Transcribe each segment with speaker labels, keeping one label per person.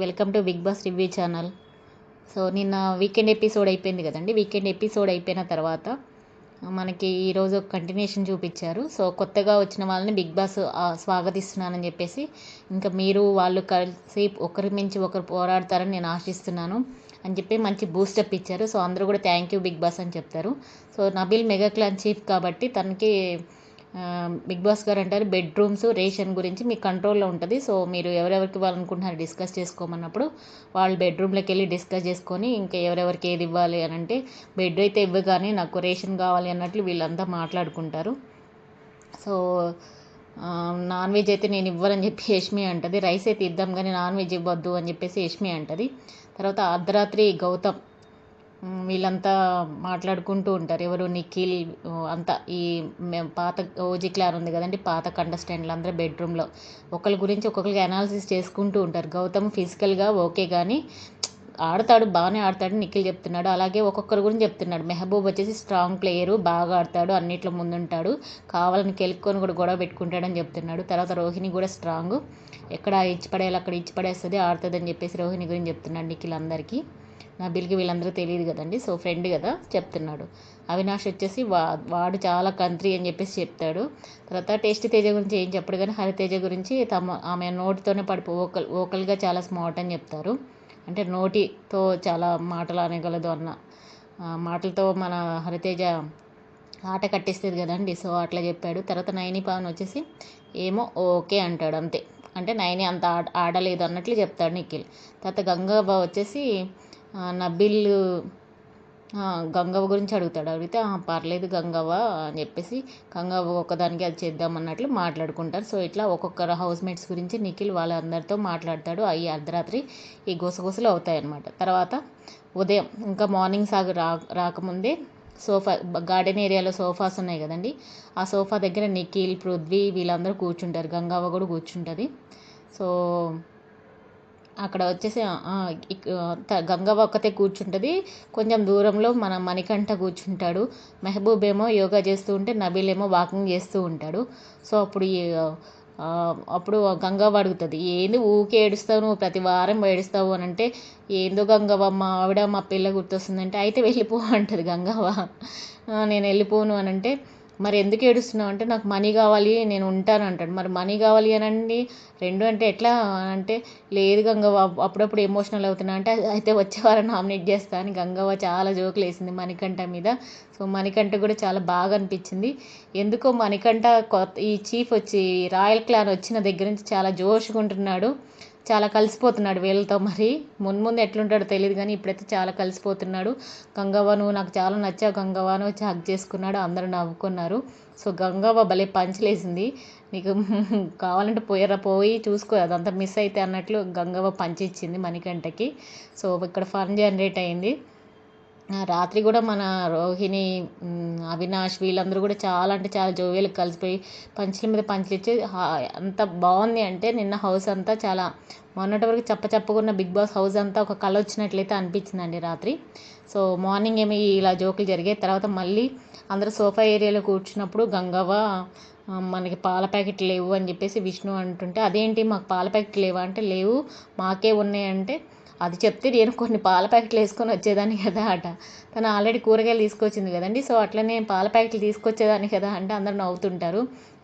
Speaker 1: Welcome to Bigg Boss review channel. So నిన్న weekend episode అయిపోయింది కదండి. వీకెండ్ ఎపిసోడ్ అయిపోయిన తర్వాత మనకి ఈరోజు కంటిన్యూషన్ చూపించారు. సో కొత్తగా వచ్చిన వాళ్ళని బిగ్ బాస్ స్వాగతిస్తున్నానని చెప్పేసి, ఇంకా మీరు వాళ్ళు కలిసి ఒకరి మించి ఒకరు పోరాడతారని నేను ఆశిస్తున్నాను అని చెప్పి మంచి బూస్టప్ ఇచ్చారు. సో అందరూ కూడా థ్యాంక్ యూ బిగ్ బాస్ అని చెప్తారు. So Nabeel mega clan chief కాబట్టి తనకి బిగ్ బాస్ గారు అంటారు బెడ్రూమ్స్ రేషన్ గురించి మీ కంట్రోల్లో ఉంటుంది. సో మీరు ఎవరెవరికి ఇవ్వాలనుకుంటున్నారు డిస్కస్ చేసుకోమన్నప్పుడు వాళ్ళు బెడ్రూమ్లోకి వెళ్ళి డిస్కస్ చేసుకొని ఇంకా ఎవరెవరికి ఏది ఇవ్వాలి అని అంటే బెడ్ అయితే ఇవ్వగానే నాకు రేషన్ కావాలి అన్నట్లు వీళ్ళంతా మాట్లాడుకుంటారు. సో నాన్ వెజ్ అయితే నేను ఇవ్వనని చెప్పి యష్మి అంటుంది. రైస్ అయితే ఇద్దాం కానీ నాన్ వెజ్ ఇవ్వద్దు అని చెప్పేసి యష్మి అంటుంది. తర్వాత అర్ధరాత్రి గౌతమ్ వీళ్ళంతా మాట్లాడుకుంటూ ఉంటారు. ఎవరు నిఖిల్ అంతా ఈ పాత ఓజీ క్లాన్ ఉంది కదండి, పాత కంటెస్టెంట్లు అందరూ బెడ్రూమ్లో ఒకరి గురించి ఒక్కొక్కరికి అనాలిసిస్ చేసుకుంటూ ఉంటారు. గౌతమ్ ఫిజికల్గా ఓకే కానీ ఆడతాడు, బాగానే ఆడతాడు నిఖిల్ చెప్తున్నాడు. అలాగే ఒక్కొక్కరి గురించి చెప్తున్నాడు. మెహబూబ్ వచ్చేసి స్ట్రాంగ్ ప్లేయరు, బాగా ఆడతాడు, అన్నిట్లో ముందుంటాడు, కావాలని కెలుక్కొని కూడా గొడవ పెట్టుకుంటాడని చెప్తున్నాడు. తర్వాత రోహిణి కూడా స్ట్రాంగ్, ఎక్కడ ఇచ్చి పడేయాలి అక్కడ ఇచ్చి పడేస్తుంది, ఆడుతుంది అని చెప్పేసి రోహిణి గురించి చెప్తున్నాడు నిఖిల్ అందరికీ. నబీల్కి వీళ్ళందరూ తెలియదు కదండి, సో ఫ్రెండ్ కదా చెప్తున్నాడు. అవినాష్ వచ్చేసి వాడు చాలా కంత్రి అని చెప్పేసి చెప్తాడు. తర్వాత టేస్ట్ తేజ గురించి ఏం చెప్పడు కానీ హరితేజ గురించి ఆమె నోటితోనే ఓకల్గా చాలా స్మార్ట్ అని చెప్తారు. అంటే నోటితో చాలా మాటలు అనగలదు అన్న మాటలతో మన హరితేజ ఆట కట్టిస్తుంది కదండి, సో అట్లా చెప్పాడు. తర్వాత నైని పవన్ వచ్చేసి ఏమో ఓకే అంటాడు అంతే, అంటే నైని అంత ఆడలేదు అన్నట్లు చెప్తాడు నిఖిల్. తర్వాత గంగాబా వచ్చేసి నబీల్ గంగవ్వ గురించి అడిగితే పర్లేదు గంగవ్వ అని చెప్పేసి గంగవ్వ ఒకదానికి అది చేద్దామన్నట్లు మాట్లాడుకుంటారు. సో ఇట్లా ఒక్కొక్కరు హౌస్ మేట్స్ గురించి నిఖిల్ వాళ్ళందరితో మాట్లాడతాడు. అవి అర్ధరాత్రి ఈ గుసగుసలు అవుతాయన్నమాట. తర్వాత ఉదయం ఇంకా మార్నింగ్ రాకముందే సోఫా గార్డెన్ ఏరియాలో సోఫాస్ ఉన్నాయి కదండి, ఆ సోఫా దగ్గర నిఖిల్ పృథ్వీ వీళ్ళందరూ కూర్చుంటారు, గంగవ్వ కూడా కూర్చుంటుంది. సో అక్కడ వచ్చేసి గంగవ్వ ఒక్కతే కూర్చుంటుంది, కొంచెం దూరంలో మన మణికంఠ కూర్చుంటాడు. మెహబూబ్ ఏమో యోగా చేస్తూ ఉంటే నబీల్ ఏమో వాకింగ్ చేస్తూ ఉంటాడు. సో అప్పుడు గంగవ్వ అడుగుతుంది, ఏంది ఊకే ఏడుస్తావు నువ్వు, ప్రతి వారం ఏడుస్తావు అని అంటే, ఏందో గంగవ్వ మా ఆవిడ మా పిల్ల గుర్తొస్తుందంటే, అయితే వెళ్ళిపో అంటుంది గంగవ్వ. నేను వెళ్ళిపోను అని అంటే, మరి ఎందుకు ఏడుస్తున్నావు అంటే, నాకు మనీ కావాలి నేను ఉంటాను అంటాడు. మరి మనీ కావాలి అనండి రెండు అంటే ఎట్లా అంటే, లేదు గంగవ్వ అప్పుడప్పుడు ఎమోషనల్ అవుతున్నా అంటే, అయితే వచ్చే వారం నామినేట్ చేస్తా అని గంగవ్వ చాలా జోకులు వేసింది మణికంఠ మీద. సో మణికంఠ కూడా చాలా బాగా అనిపించింది. ఎందుకో మణికంఠ ఈ చీఫ్ వచ్చి రాయల్ క్లాన్ వచ్చిన దగ్గర నుంచి చాలా జోష్గా ఉంటున్నాడు, చాలా కలిసిపోతున్నాడు వీళ్ళతో. మరి ముందు ఎట్లుంటాడో తెలియదు కానీ ఇప్పుడైతే చాలా కలిసిపోతున్నాడు. గంగవ్వ నువ్వు నాకు చాలా నచ్చావు గంగవ్వ అని వచ్చి హగ్ చేసుకున్నాడు, అందరూ నవ్వుకున్నారు. సో గంగవ్వ భలే పంచలేసింది, నీకు కావాలంటే పోయి చూసుకో అదంతా మిస్ అయితే అన్నట్లు గంగవ్వ పంచి ఇచ్చింది మణికంఠకి. సో ఇక్కడ ఫన్ జనరేట్ అయింది. రాత్రి కూడా మన రోహిణి అవినాష్ వీళ్ళందరూ కూడా చాలా అంటే చాలా జోవియల్కి కలిసిపోయి పంచుల మీద పంచులు ఇచ్చి అంత బాగుంది. అంటే నిన్న హౌస్ అంతా చాలా మొన్నటి వరకు చప్పకున్న బిగ్ బాస్ హౌస్ అంతా ఒక కళ వచ్చినట్లయితే అనిపించిందండి రాత్రి. సో మార్నింగ్ ఏమి ఇలా జోకులు జరిగాయి. తర్వాత మళ్ళీ అందరూ సోఫా ఏరియాలో కూర్చున్నప్పుడు గంగవ్వ మనకి పాల ప్యాకెట్ లేవు అని చెప్పేసి విష్ణు అంటుంటే, అదేంటి మాకు పాల ప్యాకెట్ లేవా అంటే, లేవు మాకే ఉన్నాయంటే, అది చెప్తే నేను కొన్ని పాల ప్యాకెట్లు వేసుకొని వచ్చేదాన్ని కదా అట. తను ఆల్రెడీ కూరగాయలు తీసుకొచ్చింది కదండి, సో అట్లనే పాల ప్యాకెట్లు తీసుకొచ్చేదాన్ని కదా అంటే అందరూ నవ్వుతుంటారు.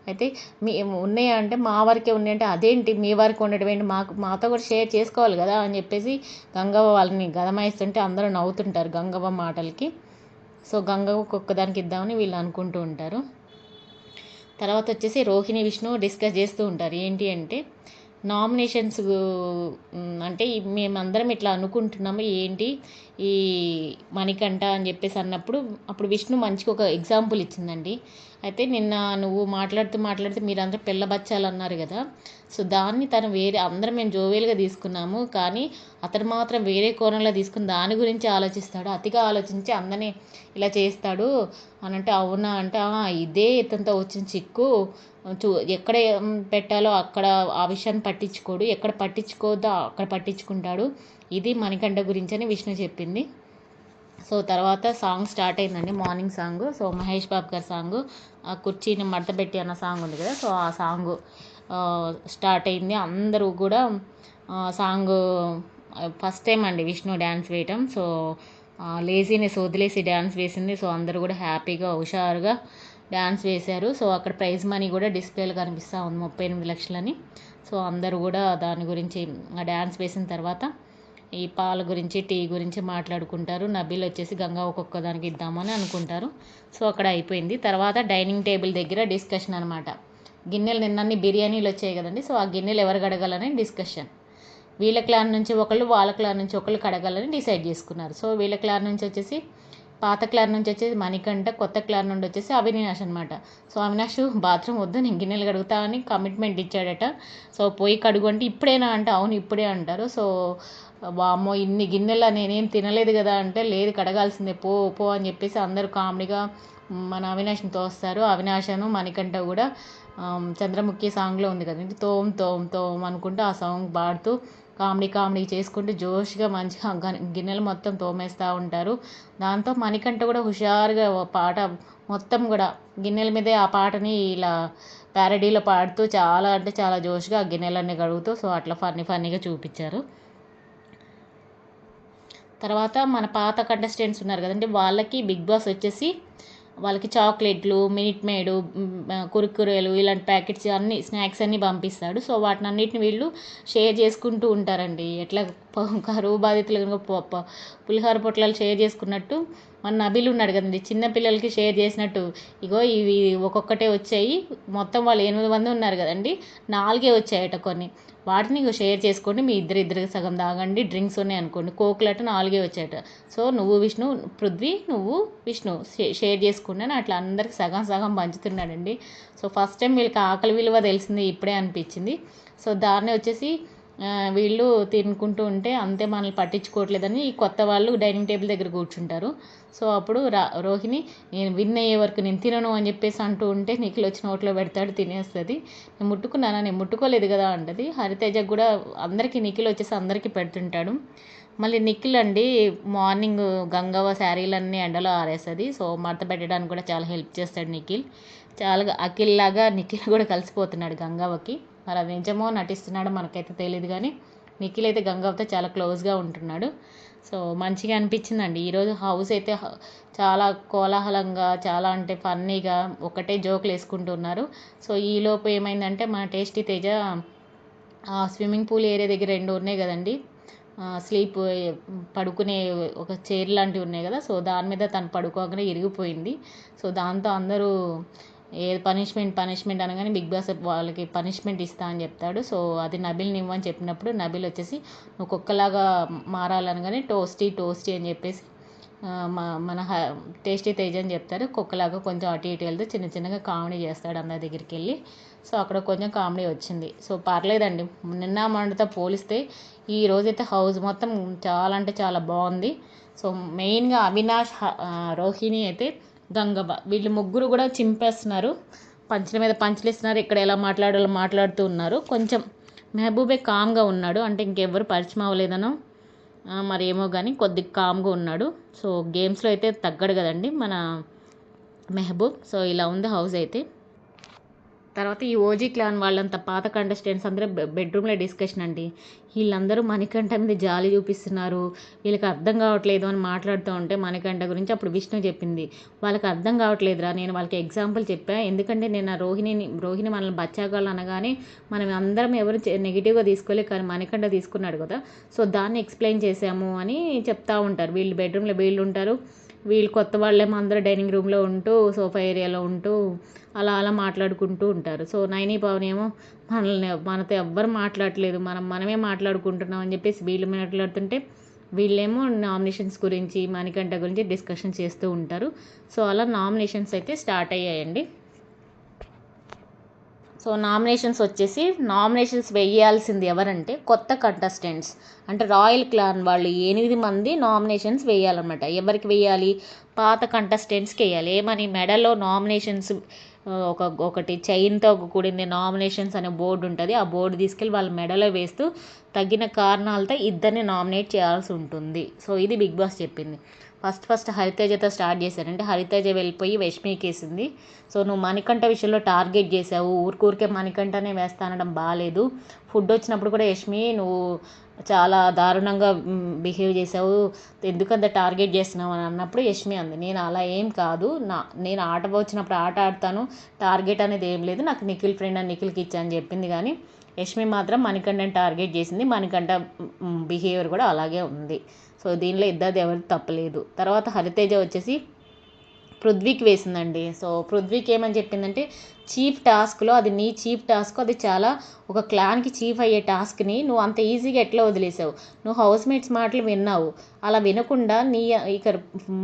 Speaker 1: అయితే మీ ఉన్నాయా అంటే మా వరకే ఉన్నాయంటే, అదేంటి మీ వరకు ఉండటం ఏంటి, మాతో కూడా షేర్ చేసుకోవాలి కదా అని చెప్పేసి గంగవ్వ వాళ్ళని గదమాయిస్తుంటే అందరూ నవ్వుతుంటారు గంగవ్వ మాటలకి. సో గంగవ్వకు ఒక్కదానికి ఇద్దామని వీళ్ళు అనుకుంటూ ఉంటారు. తర్వాత వచ్చేసి రోహిణి విష్ణు డిస్కస్ చేస్తూ ఉంటారు. ఏంటి అంటే నామినేషన్స్ అంటే మేమందరం ఇట్లా అనుకుంటున్నాము ఏంటి ఈ మణికంఠ అని చెప్పేసి అన్నప్పుడు అప్పుడు విష్ణు మంచిగా ఒక ఎగ్జాంపుల్ ఇచ్చిందండి. అయితే నిన్న నువ్వు మాట్లాడుతూ మీరందరూ పిల్లబచ్చాలు అన్నారు కదా, సో దాన్ని తను వేరే అందరం మేము జోవేలుగా తీసుకున్నాము, కానీ అతను మాత్రం వేరే కోణంలో తీసుకుని దాని గురించి ఆలోచిస్తాడు, అతిగా ఆలోచించి అందరినీ ఇలా చేస్తాడు అని అంటే, అవునా అంటే ఇదే ఇతనితో వచ్చిన చిక్కు, ఎక్కడ పెట్టాలో అక్కడ ఆ విషయాన్ని పట్టించుకోడు, ఎక్కడ పట్టించుకోవద్దో అక్కడ పట్టించుకుంటాడు, ఇది మణికంఠ గురించి అని విష్ణు చెప్పింది. సో తర్వాత సాంగ్ స్టార్ట్ అయిందండి, morning song. So Mahesh Babu గారి సాంగ్ ఆ కుర్చీని మడతపెట్టి అన్న సాంగ్ ఉంది కదా, సో ఆ సాంగ్ స్టార్ట్ అయింది. అందరూ కూడా సాంగ్ ఫస్ట్ టైం అండి విష్ణు డ్యాన్స్ వేయటం. సో లేజీనెస్ వదిలేసి డ్యాన్స్ వేసింది. సో అందరూ కూడా హ్యాపీగా హుషారుగా డ్యాన్స్ వేశారు. సో అక్కడ ప్రైజ్ మనీ కూడా డిస్ప్లేలో కనిపిస్తూ ఉంది 38 లక్షలని. సో అందరూ కూడా దాని గురించి ఆ డ్యాన్స్ వేసిన తర్వాత ఈ పాల గురించి టీ గురించి మాట్లాడుకుంటారు. నబీల్ వచ్చేసి గంగా ఒక్కొక్క దానికి ఇద్దామని అనుకుంటారు. సో అక్కడ అయిపోయింది. తర్వాత డైనింగ్ టేబుల్ దగ్గర డిస్కషన్ అనమాట. గిన్నెలు నిన్నన్ని బిర్యానీలు వచ్చాయి కదండి. సో ఆ గిన్నెలు ఎవరు కడగాలని డిస్కషన్. వీళ్ళ క్లాన్ నుంచి ఒకళ్ళు, వాళ్ళ క్లాన్ నుంచి ఒకళ్ళు కడగాలని డిసైడ్ చేసుకున్నారు. సో వీళ్ళ క్లాన్ నుంచి వచ్చేసి, పాత క్లాన్ నుంచి వచ్చేసి మణికంఠ, కొత్త క్లాన్ నుండి వచ్చేసి అవినాష్ అనమాట. సో అవినాష్ బాత్రూమ్ వద్దు నేను గిన్నెలు కడుగుతా అని కమిట్మెంట్ ఇచ్చాడట. సో పోయి కడుగు అంటే ఇప్పుడేనా అంటే అవును ఇప్పుడే అంటారు. సో వామ్మో ఇన్ని గిన్నెలా నేనేం తినలేదు కదా అంటే లేదు కడగాల్సిందే పో పో అని చెప్పేసి అందరూ కామెడీగా మన అవినాష్ని తోస్తారు. అవినాషను మణికంఠ కూడా చంద్రముఖి సాంగ్లో ఉంది కదండి, తోమ్ తోమ్ తోమ్ అనుకుంటూ ఆ సాంగ్ పాడుతూ కామెడీ చేసుకుంటూ జోష్గా మంచిగా గిన్నెలు మొత్తం తోమేస్తూ ఉంటారు. దాంతో మణికంఠ కూడా హుషారుగా పాట మొత్తం కూడా గిన్నెల మీదే ఆ పాటని ఇలా ప్యారడీలో పాడుతూ చాలా అంటే చాలా జోష్గా ఆ గిన్నెలన్నీ కడుగుతూ సో అట్లా ఫన్నీగా చూపించారు. తర్వాత మన పాత కంటెస్టెంట్స్ ఉన్నారు కదండి, వాళ్ళకి బిగ్ బాస్ వచ్చేసి వాళ్ళకి చాక్లెట్లు, మినిట్ మేడు, కురుకురేలు ఇలాంటి ప్యాకెట్స్ అన్నీ స్నాక్స్ అన్నీ పంపిస్తాడు. సో వాటిని అన్నిటిని వీళ్ళు షేర్ చేసుకుంటూ ఉంటారండి. ఎట్లా కరువు బాధితులు కనుక పులిహోర పొట్లాలు షేర్ చేసుకున్నట్టు మన నబీల్ ఉన్నాడు కదండి, చిన్నపిల్లలకి షేర్ చేసినట్టు ఇగో ఇవి ఒక్కొక్కటే వచ్చాయి. మొత్తం వాళ్ళు 8 మంది ఉన్నారు కదండి, 4 వచ్చాయట కొన్ని. వాటిని షేర్ చేసుకోండి, మీ ఇద్దరికి సగం తాగండి, డ్రింక్స్ ఉన్నాయి అనుకోండి, కోకులట 4 వచ్చాయట. సో నువ్వు విష్ణు, పృథ్వీ నువ్వు విష్ణు షేర్ చేసుకుంటే అట్లా అందరికి సగం సగం పంచుతున్నాడండి. సో ఫస్ట్ టైం వీళ్ళకి ఆకలి విలువ తెలిసింది ఇప్పుడే అనిపించింది. సో దాన్ని వచ్చేసి వీళ్ళు తినుకుంటూ ఉంటే అంతే మనల్ని పట్టించుకోవట్లేదని ఈ కొత్త వాళ్ళు డైనింగ్ టేబుల్ దగ్గర కూర్చుంటారు. సో అప్పుడు రోహిణి నేను విన్ అయ్యే వరకు నేను తినను అని చెప్పేసి అంటూ ఉంటే నిఖిల్ వచ్చి నోట్లో పెడతాడు, తినేస్తుంది. నేను ముట్టుకున్నానా, నేను ముట్టుకోలేదు కదా అంటది. హరితేజకు కూడా అందరికీ నిఖిల్ వచ్చేసి అందరికీ పెడుతుంటాడు. మళ్ళీ నిఖిల్ అండి మార్నింగ్ గంగవ్వ శారీలన్నీ ఎండలో ఆరేస్తుంది. సో మడత పెట్టడానికి కూడా చాలా హెల్ప్ చేస్తాడు నిఖిల్. చాలా అఖిల్ లాగా నిఖిల్ కూడా కలిసిపోతున్నాడు గంగవ్వకి. మరి అది నిజమో నటిస్తున్నాడో మనకైతే తెలియదు, కానీ నిఖిల్ అయితే గంగవ్వతో చాలా క్లోజ్గా ఉంటున్నాడు. సో మంచిగా అనిపించిందండి ఈరోజు హౌస్ అయితే. చాలా కోలాహలంగా, చాలా అంటే ఫన్నీగా ఒకటే జోకులు వేసుకుంటున్నారు. సో ఈలోపు ఏమైందంటే మన tasty Teja swimming pool area దగ్గర 2 ఉన్నాయి కదండి, స్లీప్ పడుకునే ఒక చైర్ లాంటివి ఉన్నాయి కదా, సో దాని మీద తను పడుకోగానే ఇరిగిపోయింది. సో దాంతో అందరూ ఏ పనిష్మెంట్ అనగానే బిగ్ బాస్ వాళ్ళకి పనిష్మెంట్ ఇస్తా అని చెప్తాడు. సో అది నబిల్ని ఇవ్వని చెప్పినప్పుడు నబిల్ వచ్చేసి నువ్వు కుక్కలాగా మారాలనగానే టోస్టీ అని చెప్పేసి మన టేస్టీ తేజ్ అని చెప్తారు. కుక్కలాగా కొంచెం అటు ఇటు వెళ్తే చిన్నగా కామెడీ చేస్తాడు అందరి దగ్గరికి వెళ్ళి. సో అక్కడ కొంచెం కామెడీ వచ్చింది. సో పర్లేదండి, నిన్న మొన్నటితో పోలిస్తే ఈ రోజైతే హౌస్ మొత్తం చాలా అంటే చాలా బాగుంది. సో మెయిన్గా అవినాష్, రోహిణి అయితే గంగవ్వ వీళ్ళు ముగ్గురు కూడా చింపేస్తున్నారు, పంచుల మీద పంచులు ఇస్తున్నారు. ఇక్కడ ఎలా మాట్లాడాలో మాట్లాడుతూ ఉన్నారు. కొంచెం మెహబూబే కామ్గా ఉన్నాడు, అంటే ఇంకెవ్వరు పరిచయం అవ్వలేదనో మరి ఏమో కానీ కొద్దిగా కామ్గా ఉన్నాడు. సో గేమ్స్లో అయితే తగ్గడు కదండి మన మెహబూబ్. సో ఇలా ఉంది హౌస్ అయితే. తర్వాత ఈ ఓజీ క్లాన్ వాళ్ళంతా పాత కంటెస్టెంట్స్ అందరూ బెడ్రూమ్లో డిస్కషన్ అండి. వీళ్ళందరూ మణికంఠ మీద జాలి చూపిస్తున్నారు, వీళ్ళకి అర్థం కావట్లేదు అని మాట్లాడుతూ ఉంటే మణికంఠ గురించి అప్పుడు విష్ణు చెప్పింది, వాళ్ళకి అర్థం కావట్లేదురా, నేను వాళ్ళకి ఎగ్జాంపుల్ చెప్పా, ఎందుకంటే నేను ఆ రోహిణి మనల్ని బచ్చాగాళ్ళు అనగానే మనం అందరం ఎవరు నెగిటివ్గా తీసుకోలేదు, కానీ మణికంఠ తీసుకున్నాడు కదా, సో దాన్ని ఎక్స్ప్లెయిన్ చేసాము అని చెప్తా ఉంటారు. వీళ్ళు బెడ్రూమ్లో వీళ్ళు ఉంటారు, వీళ్ళు కొత్త వాళ్ళేమో అందరూ డైనింగ్ రూమ్లో ఉంటూ సోఫా ఏరియాలో ఉంటూ అలా మాట్లాడుకుంటూ ఉంటారు. సో నైని పవన్ ఏమో మనతో ఎవ్వరు మాట్లాడట్లేదు, మనమే మాట్లాడుకుంటున్నాం అని చెప్పేసి వీళ్ళు మాట్లాడుతుంటే వీళ్ళేమో నామినేషన్స్ గురించి మణికంఠ గురించి డిస్కషన్ చేస్తూ ఉంటారు. సో అలా నామినేషన్స్ అయితే స్టార్ట్ అయ్యాయండి. సో నామినేషన్స్ వేయాల్సింది ఎవరంటే కొత్త కంటెస్టెంట్స్, అంటే రాయల్ క్లాన్ వాళ్ళు 8 మంది నామినేషన్స్ వేయాలన్నమాట. ఎవరికి వేయాలి, పాత కంటెస్టెంట్స్కి వేయాలి. ఏమని మెడలో నామినేషన్స్ ఒకటి చైన్తో కూడింది నామినేషన్స్ అనే బోర్డు ఉంటుంది, ఆ బోర్డు తీసుకెళ్ళి వాళ్ళ మెడలో వేస్తూ తగిన కారణాలతో ఇద్దరిని నామినేట్ చేయాల్సి ఉంటుంది. సో ఇది బిగ్ బాస్ చెప్పింది. ఫస్ట్ హరితేజతో స్టార్ట్ చేశారు. అంటే హరితేజ వెళ్ళిపోయి యష్మికి వేసింది. సో నువ్వు మణికంఠ విషయంలో టార్గెట్ చేసావు, ఊరికే మణికంఠనే వేస్తానడం బాగాలేదు. ఫుడ్ వచ్చినప్పుడు కూడా యష్మి నువ్వు చాలా దారుణంగా బిహేవ్ చేసావు, ఎందుకంత టార్గెట్ చేస్తున్నావు అని అన్నప్పుడు యష్మి అంది, నేను అలా ఏం కాదు, నేను ఆట వచ్చినప్పుడు ఆట ఆడతాను, టార్గెట్ అనేది ఏం లేదు, నాకు నిఖిల్ ఫ్రెండ్ అని నిఖిల్కి ఇచ్చా అని చెప్పింది. కానీ యష్మి మాత్రం మణికంఠని టార్గెట్ చేసింది. మణికంఠ బిహేవియర్ కూడా అలాగే ఉంది. సో దీనిలో ఇద్దరిది ఎవరికి తప్పలేదు. తర్వాత హరితేజ వచ్చేసి పృథ్వీకి వేసిందండి. సో పృథ్వీకి ఏమని చెప్పిందంటే, చీఫ్ టాస్క్లో అది నీ చీఫ్ టాస్క్, అది చాలా ఒక క్లాన్కి చీఫ్ అయ్యే టాస్క్ని నువ్వు అంత ఈజీగా ఎట్లా వదిలేసావు, నువ్వు హౌస్ మేట్స్ మాటలు విన్నావు, అలా వినకుండా ఇక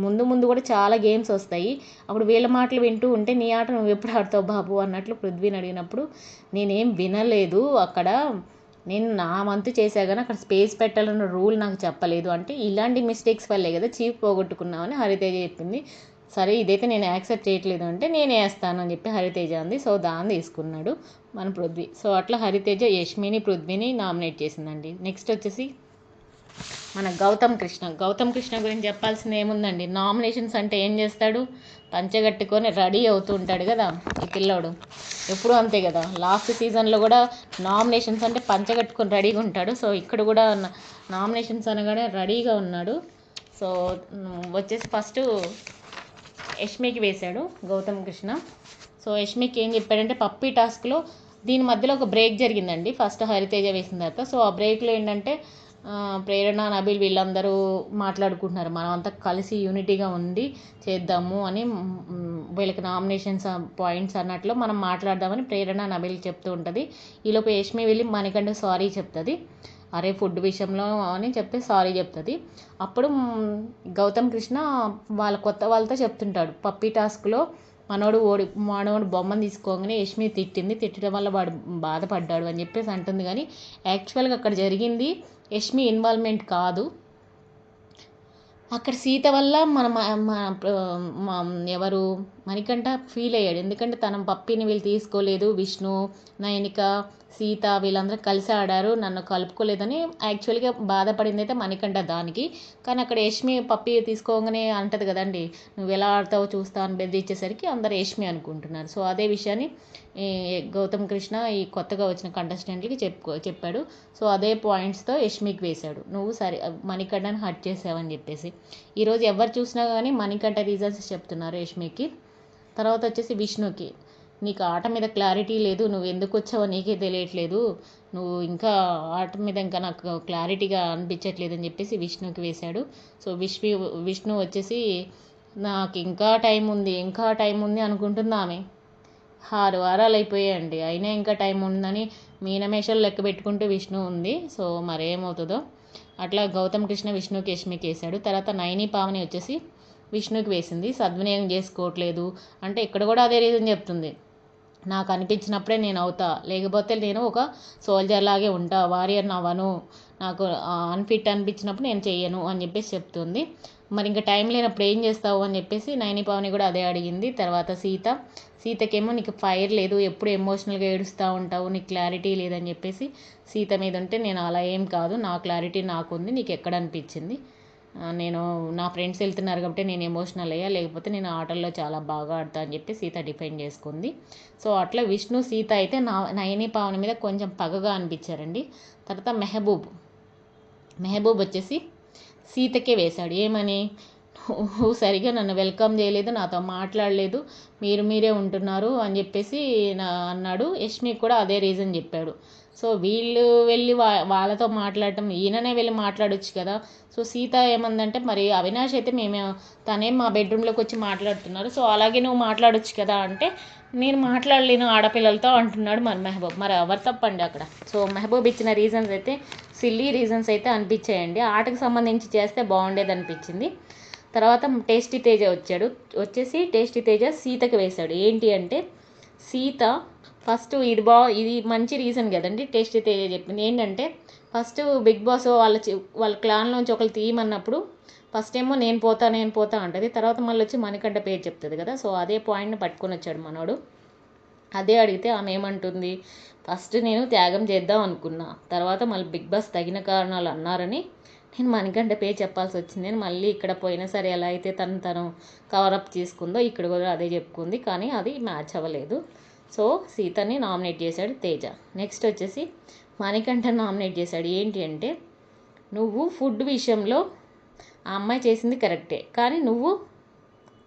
Speaker 1: ముందు కూడా చాలా గేమ్స్ వస్తాయి, అప్పుడు వీళ్ళ మాటలు వింటూ ఉంటే నీ ఆట నువ్వు ఎప్పుడు ఆడతావు బాబు అన్నట్లు పృథ్వీని అడిగినప్పుడు, నేనేం వినలేదు, అక్కడ నేను నా వంతు చేసా కానీ అక్కడ స్పేస్ పెట్టాలన్న రూల్ నాకు చెప్పలేదు, అంటే ఇలాంటి మిస్టేక్స్ వల్లే కదా చీఫ్ పోగొట్టుకున్నామని హరితేజ చెప్పింది. సరే ఇదైతే నేను యాక్సెప్ట్ చేయట్లేదు అంటే నేనే వేస్తాను అని చెప్పి హరితేజ అంది. సో దాన్ని తీసుకున్నాడు మన పృథ్వీ. సో అట్లా హరితేజ యష్మిని పృథ్వీని నామినేట్ చేసిందండి. నెక్స్ట్ వచ్చేసి మన గౌతమ్ కృష్ణ గురించి చెప్పాల్సింది ఏముందండి, నామినేషన్స్ అంటే ఏం చేస్తాడు, పంచగట్టుకొని రెడీ అవుతూ ఉంటాడు కదా ఈ పిల్లోడు, ఎప్పుడూ అంతే కదా. లాస్ట్ సీజన్లో కూడా నామినేషన్స్ అంటే పంచగట్టుకొని రెడీగా ఉంటాడు. సో ఇక్కడ కూడా నామినేషన్స్ అనగానే రెడీగా ఉన్నాడు. సో వచ్చేసి ఫస్ట్ యష్మికి వేశాడు గౌతమ్ కృష్ణ. సో యష్మికి ఏం చెప్పాడంటే, పప్పీ టాస్క్లో దీని మధ్యలో ఒక బ్రేక్ జరిగిందండి ఫస్ట్ హరితేజ వేసిన తర్వాత. సో ఆ బ్రేక్లో ఏంటంటే ప్రేరణ, నబీల్ వీళ్ళందరూ మాట్లాడుకుంటున్నారు, మనం అంతా కలిసి యూనిటీగా ఉండి చేద్దాము అని, వీళ్ళకి నామినేషన్స్ పాయింట్స్ అన్నట్లు మనం మాట్లాడదామని ప్రేరణ, నబీల్ చెప్తూ ఉంటుంది. ఈలోపు యష్మి వెళ్ళి మణికంఠ సారీ చెప్తుంది, అరే ఫుడ్ విషయంలో అని చెప్పి సారీ చెప్తుంది. అప్పుడు గౌతమ్ కృష్ణ వాళ్ళ కొత్త వాళ్ళతో చెప్తుంటాడు, పప్పీ టాస్క్లో మనోడు బొమ్మను తీసుకోగానే యష్మి తిట్టడం వల్ల వాడు బాధపడ్డాడు అని చెప్పేసి అంటుంది. కానీ యాక్చువల్గా అక్కడ జరిగింది యష్మి ఇన్వాల్వ్మెంట్ కాదు, అక్కడ సీత వల్ల ఎవరు మణికంఠ ఫీల్ అయ్యాడు. ఎందుకంటే తన పప్పిని వీళ్ళు తీసుకోలేదు, విష్ణు, నయనిక, సీత వీళ్ళందరూ కలిసి ఆడారు, నన్ను కలుపుకోలేదని యాక్చువల్గా బాధపడింది అయితే మణికంఠ దానికి. కానీ అక్కడ యష్మి పప్పి తీసుకోగానే అంటది కదండి, నువ్వు ఎలా ఆడతావో చూస్తా అని బెదిరించేసరికి అందరు యష్మి అనుకుంటున్నారు. సో అదే విషయాన్ని గౌతమ్ కృష్ణ ఈ కొత్తగా వచ్చిన కంటెస్టెంట్లకి చెప్పాడు. సో అదే పాయింట్స్తో యష్మికి వేశాడు, నువ్వు సరే మణికంఠని హర్ట్ చేసావని చెప్పేసి. ఈరోజు ఎవరు చూసినా కానీ మణికంఠ రీజన్స్ చెప్తున్నారు యష్మికి. తర్వాత వచ్చేసి విష్ణుకి, నీకు ఆట మీద క్లారిటీ లేదు, నువ్వు ఎందుకు వచ్చావో నీకే తెలియట్లేదు, నువ్వు ఇంకా ఆట మీద ఇంకా నాకు క్లారిటీగా అనిపించట్లేదు అని చెప్పేసి విష్ణుకి వేశాడు. సో విష్ణు వచ్చేసి నాకు ఇంకా టైం ఉంది అనుకుంటుంది ఆమె. 6 వారాలు అయిపోయాయండి, అయినా ఇంకా టైం ఉందని మీనమేషాలు లెక్క పెట్టుకుంటూ విష్ణు ఉంది. సో మరేమవుతుందో. అట్లా గౌతమ్ కృష్ణ విష్ణుకి యష్మికి వేశాడు. తర్వాత నైని పావని వచ్చేసి విష్ణుకి వేసింది, సద్వినియోగం చేసుకోవట్లేదు అంటే ఇక్కడ కూడా అదే రీజన్ చెప్తుంది, నాకు అనిపించినప్పుడే నేను అవుతా, లేకపోతే నేను ఒక సోల్జర్ లాగే ఉంటా, వారియర్ అవ్వను, నాకు అన్ఫిట్ అనిపించినప్పుడు నేను చెయ్యను అని చెప్పేసి చెప్తుంది. మరి ఇంకా టైం లేనప్పుడు ఏం చేస్తావు అని చెప్పేసి నైని పావని కూడా అదే అడిగింది. తర్వాత సీతకేమో నీకు ఫైర్ లేదు, ఎప్పుడు ఎమోషనల్గా ఏడుస్తూ ఉంటావు, నీకు క్లారిటీ లేదని చెప్పేసి సీత మీద ఉంటే, నేను అలా ఏం కాదు, నా క్లారిటీ నాకుంది, నీకు ఎక్కడ అనిపించింది, నేను నా ఫ్రెండ్స్ వెళ్తున్నారు కాబట్టి నేను ఎమోషనల్ అయ్యా, లేకపోతే నేను ఆటల్లో చాలా బాగా ఆడతా అని చెప్పి సీత డిఫైన్ చేసుకుంది. సో అట్లా విష్ణు సీత అయితే నయని పావని మీద కొంచెం పగగా అనిపించారండి. తర్వాత మెహబూబ్ వచ్చేసి సీతకే వేశాడు, ఏమని, నువ్వు సరిగా నన్ను వెల్కమ్ చేయలేదు, నాతో మాట్లాడలేదు, మీరే ఉంటున్నారు అని చెప్పేసి అన్నాడు. యష్మికి కూడా అదే రీజన్ చెప్పాడు. సో వీళ్ళు వెళ్ళి వాళ్ళతో మాట్లాడటం, ఈయననే వెళ్ళి మాట్లాడొచ్చు కదా. సో సీత ఏమందంటే, మరి అవినాష్ అయితే తనేం మా బెడ్రూమ్లోకి వచ్చి మాట్లాడుతున్నారు, సో అలాగే నువ్వు మాట్లాడొచ్చు కదా అంటే, నేను మాట్లాడలేను ఆడపిల్లలతో అంటున్నాడు మన మెహబూబ్. మరి ఎవరు తప్పండి అక్కడ. సో మెహబూబ్ ఇచ్చిన రీజన్స్ అయితే సిల్లీ రీజన్స్ అయితే అనిపించాయండి, ఆటకు సంబంధించి చేస్తే బాగుండేది అనిపించింది. తర్వాత టేస్టీ తేజ వచ్చేసి టేస్టీ తేజ సీతకి వేశాడు. ఏంటి అంటే, సీత ఫస్ట్ ఇది మంచి రీజన్ కదండి టేస్టీ తేజ చెప్పింది. ఏంటంటే ఫస్ట్ బిగ్ బాస్ వాళ్ళ క్లాన్లోంచి ఒకరు తీయమన్నప్పుడు ఫస్ట్ ఏమో నేను పోతా అంటది, తర్వాత మళ్ళీ వచ్చి మణికంఠ పేరు చెప్తుంది కదా. సో అదే పాయింట్ని పట్టుకొని వచ్చాడు మనోడు. అదే అడిగితే ఆమె ఏమంటుంది, ఫస్ట్ నేను త్యాగం చేద్దాం అనుకున్నా, తర్వాత మళ్ళీ బిగ్ బాస్ తగిన కారణాలు అన్నారని నేను మణికంఠ పేరు చెప్పాల్సి వచ్చింది. నేను మళ్ళీ ఇక్కడ పోయినా సరే ఎలా అయితే తను కవరప్ చేసుకుందో ఇక్కడ కూడా అదే చెప్పుకుంది, కానీ అది మ్యాచ్ అవ్వలేదు. సో సీతని నామినేట్ చేశాడు తేజ. నెక్స్ట్ వచ్చేసి మణికంఠ నామినేట్ చేశాడు. ఏంటి అంటే, నువ్వు ఫుడ్ విషయంలో ఆ అమ్మాయి చేసింది కరెక్టే, కానీ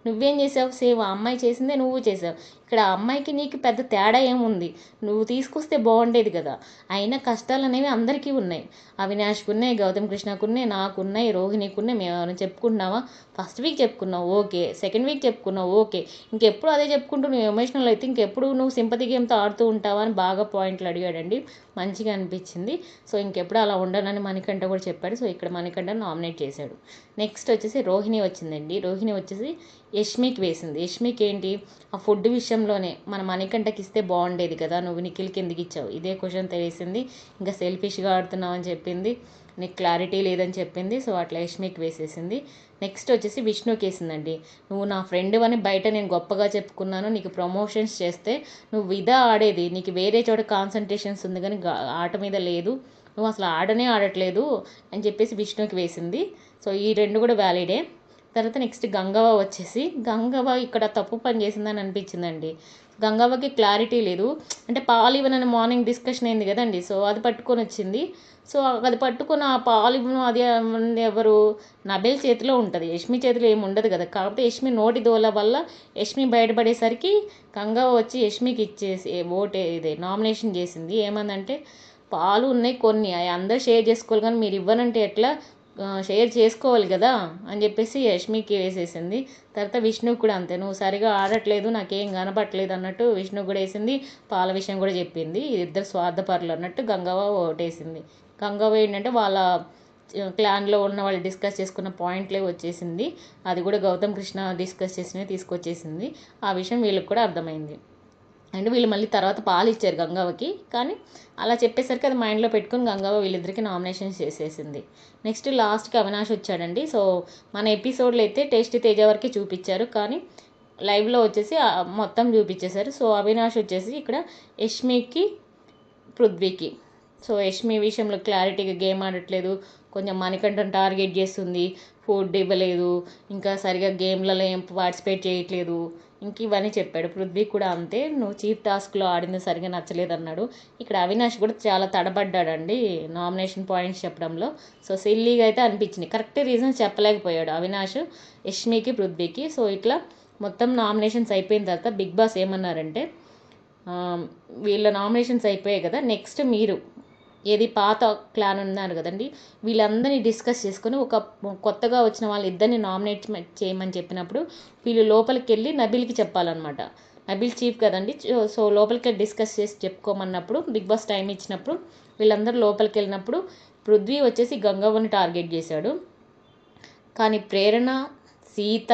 Speaker 1: నువ్వేం చేసావు? సేమ్ ఆ అమ్మాయి చేసిందే నువ్వు చేసావు. ఇక్కడ ఆ అమ్మాయికి నీకు పెద్ద తేడా ఏముంది? నువ్వు తీసుకొస్తే బాగుండేది కదా. అయినా కష్టాలు అనేవి అందరికీ ఉన్నాయి. అవినాష్కి ఉన్నాయి, గౌతమ్ కృష్ణకు ఉన్నాయి, నాకున్నాయి, రోహిణికి ఉన్నాయి. మేము ఏమైనా చెప్పుకుంటున్నావా? ఫస్ట్ వీక్ చెప్పుకున్నావు ఓకే, సెకండ్ వీక్ చెప్పుకున్నావు ఓకే, ఇంకెప్పుడు అదే చెప్పుకుంటూ నువ్వు ఎమోషనల్ అయితే ఇంకెప్పుడు నువ్వు సింపతి గేమ్తో ఆడుతూ ఉంటావా అని బాగా పాయింట్లు అడిగాడండి. మంచిగా అనిపించింది. సో ఇంకెప్పుడు అలా ఉండనని మణికంఠ కూడా చెప్పాడు. సో ఇక్కడ మణికంఠ నామినేట్ చేశాడు. నెక్స్ట్ వచ్చేసి రోహిణి వచ్చిందండి. రోహిణి వచ్చేసి యష్మికి వేసింది. యష్మికి ఏంటి, ఆ ఫుడ్ విషయంలోనే మన మణికంఠకి ఇస్తే బాగుండేది కదా, నువ్వు నిఖిల్కి ఎందుకు ఇచ్చావు, ఇదే క్వశ్చన్ తెలిసింది. ఇంకా సెల్ఫిష్గా ఆడుతున్నావు అని చెప్పింది, నీకు క్లారిటీ లేదని చెప్పింది. సో అట్లా యష్మికి వేసేసింది. నెక్స్ట్ వచ్చేసి విష్ణుకి వేసిందండి. నువ్వు నా ఫ్రెండ్ అని బయట నేను గొప్పగా చెప్పుకున్నాను, నీకు ప్రమోషన్స్ చేస్తే నువ్వు ఇదా ఆడేది, నీకు వేరే చోట కాన్సన్ట్రేషన్స్ ఉంది కానీ ఆట మీద లేదు, నువ్వు అసలు ఆడనే ఆడట్లేదు అని చెప్పేసి విష్ణుకి వేసింది. సో ఈ రెండు కూడా వ్యాలిడే. తర్వాత నెక్స్ట్ గంగవ్వ వచ్చేసి, గంగవ్వ ఇక్కడ తప్పు పని చేసిందని అనిపించిందండి. గంగవ్వకి క్లారిటీ లేదు. అంటే పాలు ఇవ్వనని మార్నింగ్ డిస్కషన్ అయింది కదండి, సో అది పట్టుకొని వచ్చింది. సో అది పట్టుకున్న ఆ పాలు ఇవ్వను అది ఎవరు, నబిల్ చేతిలో ఉంటుంది, యష్మి చేతిలో ఏమి ఉండదు కదా. కాకపోతే యష్మి నోటి దోల వల్ల యష్మి బయటపడేసరికి గంగవ్వ వచ్చి యష్మికి ఇచ్చేసి ఇదే నామినేషన్ చేసింది. ఏమందంటే, పాలు ఉన్నాయి కొన్ని, అవి అందరూ షేర్ చేసుకోవాలి కానీ మీరు ఇవ్వనంటే ఎట్లా, షేర్ చేసుకోవాలి కదా అని చెప్పేసి యష్మికి వేసేసింది. తర్వాత విష్ణుకి కూడా అంతే, నువ్వు సరిగా ఆడట్లేదు, నాకేం కనపట్లేదు అన్నట్టు విష్ణుకి కూడా వేసింది. పాల విషయం కూడా చెప్పింది. ఇద్దరు స్వార్థపరులు అన్నట్టు గంగవ్వ ఓటేసింది. గంగవ్వ ఏంటంటే వాళ్ళ క్లాన్లో ఉన్న వాళ్ళు డిస్కస్ చేసుకున్న పాయింట్లే వచ్చేసింది. అది కూడా గౌతమ్ కృష్ణ డిస్కస్ చేసినవి తీసుకొచ్చేసింది. ఆ విషయం వీళ్ళకి కూడా అర్థమైంది. అండ్ వీళ్ళు మళ్ళీ తర్వాత పాలు ఇచ్చారు గంగవ్వకి, కానీ అలా చెప్పేసరికి అది మైండ్లో పెట్టుకుని గంగవ్వ వీళ్ళిద్దరికి నామినేషన్స్ చేసేసింది. నెక్స్ట్ లాస్ట్కి అవినాష్ వచ్చాడండి. సో మన ఎపిసోడ్లో అయితే టేస్టీ తేజ వరకు చూపించారు, కానీ లైవ్లో వచ్చేసి మొత్తం చూపించేశారు. సో అవినాష్ వచ్చేసి ఇక్కడ యష్మికి పృథ్వీకి, సో యష్మి విషయంలో క్లారిటీగా గేమ్ ఆడట్లేదు, కొంచెం మణికంఠను టార్గెట్ చేస్తుంది, ఫుడ్ ఇవ్వలేదు, ఇంకా సరిగా గేమ్లలో ఏం పార్టిసిపేట్ చేయట్లేదు, ఇంక ఇవన్నీ చెప్పాడు. పృథ్వీ కూడా అంతే, నువ్వు చీఫ్ టాస్క్లో ఆడింది సరిగా నచ్చలేదు అన్నాడు. ఇక్కడ అవినాష్ కూడా చాలా తడబడ్డాడండి నామినేషన్ పాయింట్స్ చెప్పడంలో. సో సిల్లీగా అయితే అనిపించింది, కరెక్ట్ రీజన్స్ చెప్పలేకపోయాడు అవినాష్ యష్మికి పృథ్వీకి. సో ఇట్లా మొత్తం నామినేషన్స్ అయిపోయిన తర్వాత బిగ్ బాస్ ఏమన్నారంటే, వీళ్ళ నామినేషన్స్ అయిపోయాయి కదా, నెక్స్ట్ మీరు ఏది పాత క్లాన్ ఉన్నారు కదండి, వీళ్ళందరినీ డిస్కస్ చేసుకొని ఒక కొత్తగా వచ్చిన వాళ్ళు ఇద్దరిని నామినేట్ చేయమని చెప్పినప్పుడు వీళ్ళు లోపలికి వెళ్ళి నబిల్కి చెప్పాలన్నమాట. నబిల్ చీఫ్ కదండి, సో లోపలికి వెళ్ళి డిస్కస్ చేసి చెప్పుకోమన్నప్పుడు బిగ్ బాస్ టైం ఇచ్చినప్పుడు వీళ్ళందరూ లోపలికి వెళ్ళినప్పుడు పృథ్వీ వచ్చేసి గంగవ్వని టార్గెట్ చేశాడు, కానీ ప్రేరణ, సీత,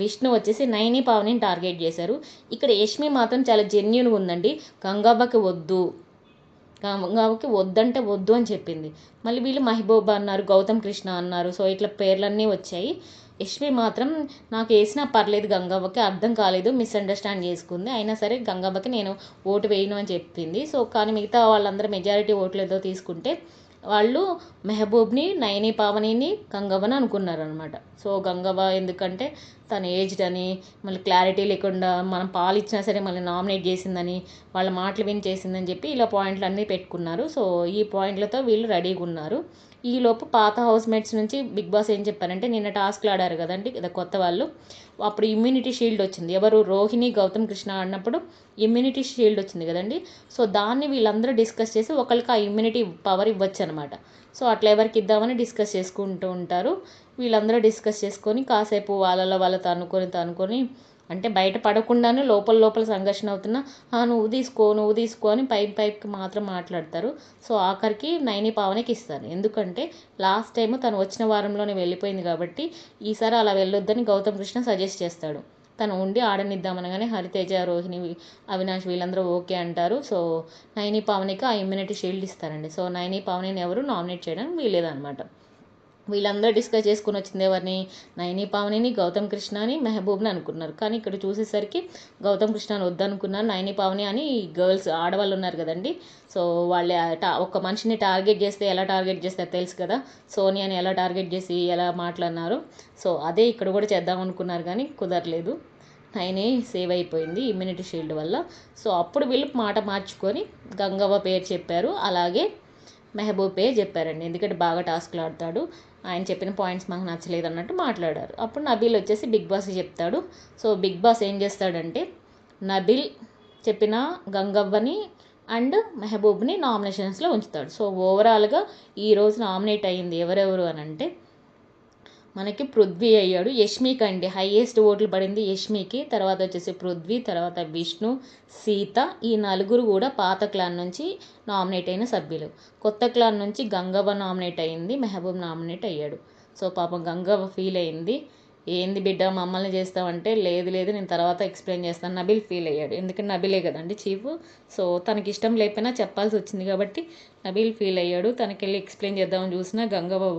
Speaker 1: విష్ణు వచ్చేసి నైని పావనిని టార్గెట్ చేశారు. ఇక్కడ యష్మి మాత్రం చాలా జెన్యున్గా ఉందండి, గంగవ్వకి వద్దంటే వద్దు అని చెప్పింది. మళ్ళీ వీళ్ళు మహబూబ్ అన్నారు, గౌతమ్ కృష్ణ అన్నారు. సో ఇట్లా పేర్లన్నీ వచ్చాయి. యష్మి మాత్రం నాకు వేసినా పర్లేదు, గంగవ్వకి అర్థం కాలేదు, మిస్అండర్స్టాండ్ చేసుకుంది, అయినా సరే గంగవ్వకి నేను ఓటు వేయను అని చెప్పింది. సో కానీ మిగతా వాళ్ళందరూ మెజారిటీ ఓట్లు ఏదో తీసుకుంటే వాళ్ళు మెహబూబ్ని, నయని పావనిని, గంగవ్వని అనుకున్నారనమాట. సో గంగవ్వ ఎందుకంటే తన ఏజ్డ్ అని, మళ్ళీ క్లారిటీ లేకుండా మనం పాలు ఇచ్చినా సరే మళ్ళీ నామినేట్ చేసిందని, వాళ్ళ మాటలు విని చేసిందని చెప్పి ఇలా పాయింట్లు అన్నీ పెట్టుకున్నారు. సో ఈ పాయింట్లతో వీళ్ళు రెడీగా ఉన్నారు. ఈలోపు పాత హౌస్ మేట్స్ నుంచి బిగ్ బాస్ ఏం చెప్పారంటే, నిన్న టాస్క్లు ఆడారు కదండి కొత్త వాళ్ళు, అప్పుడు ఇమ్యూనిటీ షీల్డ్ వచ్చింది. ఎవరు, రోహిణి, గౌతమ్ కృష్ణ ఆడినప్పుడు ఇమ్యూనిటీ షీల్డ్ వచ్చింది కదండి. సో దాన్ని వీళ్ళందరూ డిస్కస్ చేసి ఒకరికి ఆ ఇమ్యూనిటీ పవర్ ఇవ్వచ్చు అనమాట. సో అట్లా ఎవరికి ఇద్దామని డిస్కస్ చేసుకుంటూ ఉంటారు. వీళ్ళందరూ డిస్కస్ చేసుకొని కాసేపు వాళ్ళతో అనుకొని అంటే బయట పడకుండానే లోపల సంఘర్షణ అవుతున్నా నువ్వు తీసుకో అని పైకి మాత్రం మాట్లాడతారు. సో ఆఖరికి నైని పావనికి ఇస్తారు. ఎందుకంటే లాస్ట్ టైం తను వచ్చిన వారంలోనే వెళ్ళిపోయింది కాబట్టి ఈసారి అలా వెళ్ళొద్దని గౌతమ్ కృష్ణ సజెస్ట్ చేస్తాడు. తను ఉండి ఆడనిద్దామనగానే హరితేజ, రోహిణి, అవినాష్ వీళ్ళందరూ ఓకే అంటారు. సో నైని పావనికి ఆ ఇమ్యూనిటీ షీల్డ్ ఇస్తారండి. సో నైని పావనిని ఎవరు నామినేట్ చేయడానికి వీలేదన్నమాట. వీళ్ళందరూ డిస్కస్ చేసుకుని వచ్చింది ఎవరిని, నైని పావనిని, గౌతమ్ కృష్ణని, మెహబూబ్ని అనుకున్నారు. కానీ ఇక్కడ చూసేసరికి గౌతమ్ కృష్ణని వద్దనుకున్నారు, నైని పావని అని గర్ల్స్ ఆడవాళ్ళు ఉన్నారు కదండి. సో వాళ్ళు ఒక మనిషిని టార్గెట్ చేస్తే ఎలా టార్గెట్ చేస్తారు తెలుసు కదా, సోనియాని ఎలా టార్గెట్ చేసి ఎలా మాట్లాడినారు. సో అదే ఇక్కడ కూడా చేద్దాం అనుకున్నారు కానీ కుదరలేదు. నైని సేవ్ అయిపోయింది ఇమ్యూనిటీ షీల్డ్ వల్ల. సో అప్పుడు వీళ్ళు మాట మార్చుకొని గంగవ్వ పేరు చెప్పారు, అలాగే మెహబూబ్ పేరు చెప్పారండి. ఎందుకంటే బాగా టాస్క్లు ఆడతాడు, ఆయన చెప్పిన పాయింట్స్ మాకు నచ్చలేదు అన్నట్టు మాట్లాడారు. అప్పుడు నబీల్ వచ్చేసి బిగ్ బాస్కి చెప్తాడు. సో బిగ్ బాస్ ఏం చేస్తాడంటే నబీల్ చెప్పిన గంగవ్వని అండ్ మెహబూబ్ని నామినేషన్స్లో ఉంచుతాడు. సో ఓవరాల్గా ఈరోజు నామినేట్ అయ్యింది ఎవరెవరు అని అంటే మనకి పృథ్వీ అయ్యాడు, యష్మికి అండి హైయెస్ట్ ఓట్లు పడింది యష్మికి, తర్వాత వచ్చేసి పృథ్వీ, తర్వాత విష్ణు, సీత. ఈ నలుగురు కూడా పాత క్లాన్ నుంచి నామినేట్ అయిన సభ్యులు. కొత్త క్లాన్ నుంచి గంగవ్వ నామినేట్ అయ్యింది, మెహబూబ్ నామినేట్ అయ్యాడు. సో పాపం గంగవ్వ ఫీల్ అయింది, ఏంది బిడ్డ మమ్మల్ని చేస్తామంటే లేదు లేదు నేను తర్వాత ఎక్స్ప్లెయిన్ చేస్తాను. నబిల్ ఫీల్ అయ్యాడు, ఎందుకంటే నబిలే కదండి చీఫ్. సో తనకి ఇష్టం లేకపోయినా చెప్పాల్సి వచ్చింది కాబట్టి నబిల్ ఫీల్ అయ్యాడు. తనకి వెళ్ళి ఎక్స్ప్లెయిన్ చేద్దామని చూసినా గంగవ్వ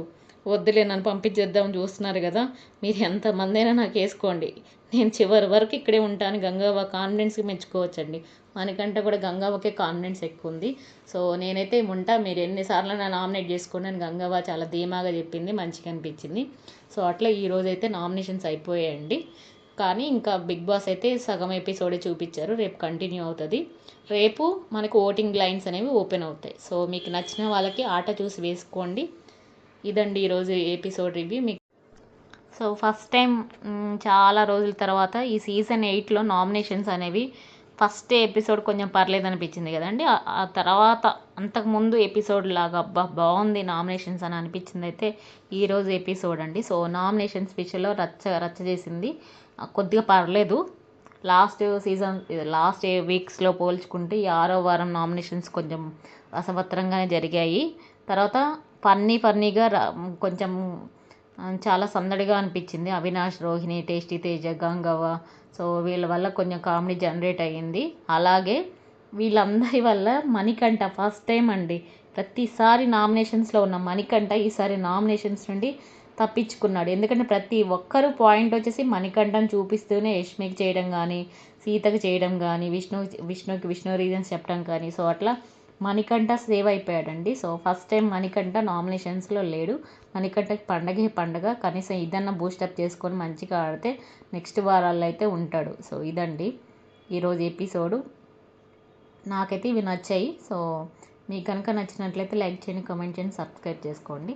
Speaker 1: వద్దులే నన్ను పంపించేద్దామని చూస్తున్నారు కదా, మీరు ఎంతమంది అయినా నాకు వేసుకోండి, నేను చివరి వరకు ఇక్కడే ఉంటాను. గంగవ్వ కాన్ఫిడెన్స్కి మెచ్చుకోవచ్చండి, మనకంటే కూడా గంగవ్వకే కాన్ఫిడెన్స్ ఎక్కువ ఉంది. సో నేనైతే ఉంటా, మీరు ఎన్నిసార్లు నా నామినేట్ చేసుకోండి అని గంగవ్వ చాలా ధీమాగా చెప్పింది, మంచిగా అనిపించింది. సో అట్లా ఈరోజు అయితే నామినేషన్స్ అయిపోయాయండి. కానీ ఇంకా బిగ్ బాస్ అయితే సగం ఎపిసోడే చూపించారు, రేపు కంటిన్యూ అవుతుంది. రేపు మనకు ఓటింగ్ లైన్స్ అనేవి ఓపెన్ అవుతాయి. సో మీకు నచ్చిన వాళ్ళకి ఆట చూసి వేసుకోండి. ఇదండి ఈరోజు ఎపిసోడ్ రివ్యూ మీకు. సో ఫస్ట్ టైం చాలా రోజుల తర్వాత ఈ సీజన్ 8లో నామినేషన్స్ అనేవి ఫస్ట్ ఎపిసోడ్ కొంచెం పర్లేదు అనిపించింది కదండి. ఆ తర్వాత అంతకుముందు ఎపిసోడ్ లాగా అబ్బా బాగుంది నామినేషన్స్ అని అనిపించింది అయితే ఈరోజు ఎపిసోడ్ అండి. సో నామినేషన్స్ విషయంలో రచ్చ చేసింది, కొద్దిగా పర్లేదు. లాస్ట్ వీక్స్లో పోల్చుకుంటే ఈ 6వ వారం నామినేషన్స్ కొంచెం అసమత్రంగానే జరిగాయి. తర్వాత ఫన్నీగా కొంచెం చాలా సందడిగా అనిపించింది. అవినాష్, రోహిణి, టేస్టీ తేజ, గంగవ్వ, సో వీళ్ళ వల్ల కొంచెం కామెడీ జనరేట్ అయ్యింది. అలాగే వీళ్ళందరి వల్ల మణికంఠ ఫస్ట్ టైం అండి, ప్రతిసారి నామినేషన్స్లో ఉన్న మణికంఠ ఈసారి నామినేషన్స్ నుండి తప్పించుకున్నాడు. ఎందుకంటే ప్రతి ఒక్కరు పాయింట్ వచ్చేసి మణికంఠను చూపిస్తూనే యష్మికి చేయడం కానీ, సీతకు చేయడం కానీ, విష్ణు రీజన్స్ చెప్పడం కానీ, సో అట్లా మణికంఠ సేవ్ అయిపోయాడండి. సో ఫస్ట్ టైం మణికంఠ నామినేషన్స్లో లేడు. మణికంఠకి పండగ, కనీసం ఇదన్నా బూస్టప్ చేసుకొని మంచిగా ఆడితే నెక్స్ట్ వారాల్లో అయితే ఉంటాడు. సో ఇదండి ఈరోజు ఎపిసోడు, నాకైతే ఇవి నచ్చాయి. సో మీకు కనుక నచ్చినట్లయితే లైక్ చేయండి, కామెంట్ చేయండి, సబ్స్క్రైబ్ చేసుకోండి.